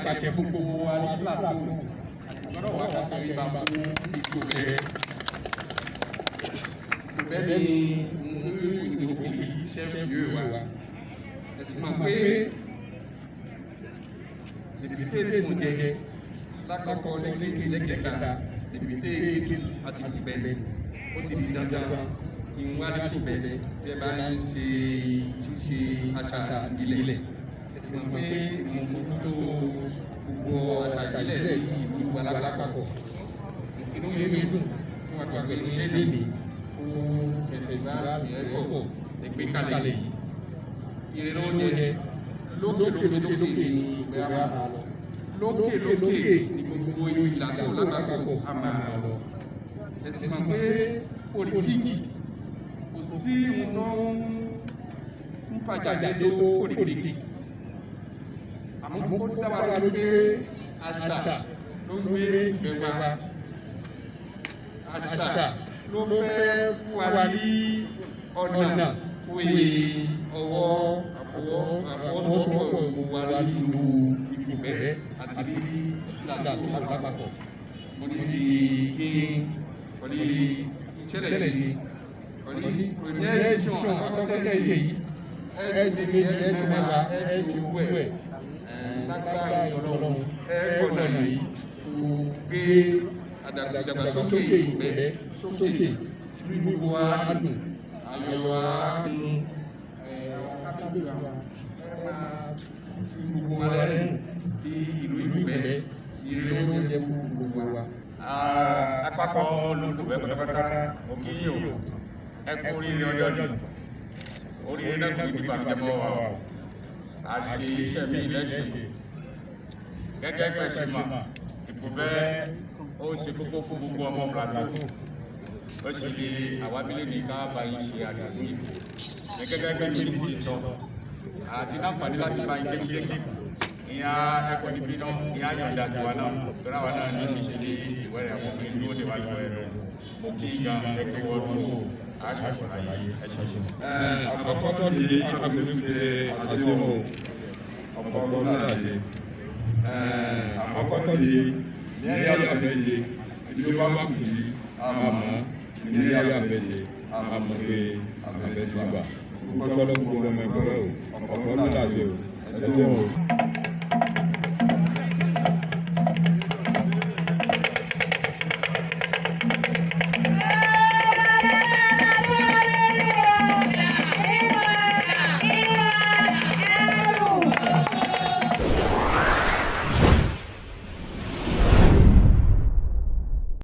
pàṣẹ fún gbogbo wa ní platform gbọ́dọ̀ wà káàkiri bá fún ipò bẹ́ẹ̀. Bẹ́ẹ̀ ni ìdókòwò iṣẹ́ fìwé wa ẹ̀sìn máa pé dèbìtì ètò jẹjẹ lákọ̀ọ́kọ́ lẹ́kẹ̀ẹ́kẹ̀ẹ́ta dèbìtì ètò àti ìbẹ̀lẹ̀ ó ti di dandan kí n wá nípò bẹ̀rẹ̀ bí ẹ bá ń ṣe àṣà ìbílẹ̀ ẹ̀sìn máa pé mo mójútó gbogbo àṣà ìbílẹ̀ ní ìlú alápapọ̀ inú mi dùn fún àgbàgbé ní lẹ́nìí fún fẹ̀sẹ̀gbá ẹ̀kọ́ ẹgbẹ́ kalẹ̀ yìí ìrìn oúnjẹ lókè ní ìgbéra máa lọ lókè ní gbogbo ìlànà lápapọ̀ a máa lọ ẹ̀sìn máa pé pòlítíkì kò sí iná ń fàjà tó pòlítíkì àmọ́ kó dábàá lójú pé àṣà ló ń gbé ìfẹ́ wa àṣà ló fẹ́ fún wa ní ọ̀nà fún ọwọ́ àfọwọ́sowọ́pọ̀ gbogbo wa nínú ìgbẹ́ àti ìlànà àpapọ̀. Mo ní kí ọ̀lẹ́ ìṣẹ̀lẹ̀ yìí ọ̀lẹ́ ẹ̀ṣin àkọ́kọ́ ẹ̀jẹ̀ yìí ẹ̀jẹ̀ méjì ẹ̀jẹ̀ mẹ́ta ẹ̀jẹ̀ owó ẹ̀ lágbára ìrọ̀lọ́run ẹ̀kọ́nà yìí gbé àdàgbàsókè ìgbẹ́ sókè ìlú gbogbo wa dùn ayọ̀ wa dùn gbogbo wa lẹ́nu tí ìlú ìgbẹ́ ìrìn ló jẹ́ fún gbogbo wa. Àpapọ̀ olùdókòwò pátápátá mo kí yín o ẹ kú oríire ọjọ́ ọdún oríire náà kò ní ìbànújẹ́ mọ́ wa o a ṣe iṣẹ́ mi lẹ́sìn gẹ́gẹ́ bẹ́ẹ̀ ṣe mọ̀ ìbò bẹ́ẹ̀ ó ṣe kókó fún gbogbo ọmọ Plateau ó sì lè àwa abílẹ̀ ní ká bá yín ṣe àgbàdo ìbò gẹ́gẹ́ bẹ́ẹ̀ ṣe ṣe sọ àti láǹfààní láti bá yín kékeré ìyá ẹ̀kọ́ níbí náà ìyá yọ̀ǹda tiwa náà tọ́ra wa náà ní ṣíṣe ní ìwẹ́rẹ́ àkókò ìlú òde wa lọ́wọ́ ẹ̀rọ mo kí ìyá ẹ̀kọ́ ọdún aṣọ àyè ẹ̀ṣẹ̀. Àkọ́kọ́ tó di akọ̀gbìn fi àti ọmọ ọ̀pọ̀lọpọ̀ náà ṣe àkọ́kọ́ tó di ní yàrá méje ìlú bá bá kù sí àmọ́ ní yàrá méje àmọ́ pé àmọ́ fẹ́ ti gbà. Ọ̀pọ̀lọpọ̀ gbogbo ọmọ ẹgbẹ́ rẹ̀ o ọ̀pọ̀lọpọ̀ náà ṣe o ẹ̀ṣẹ̀ o.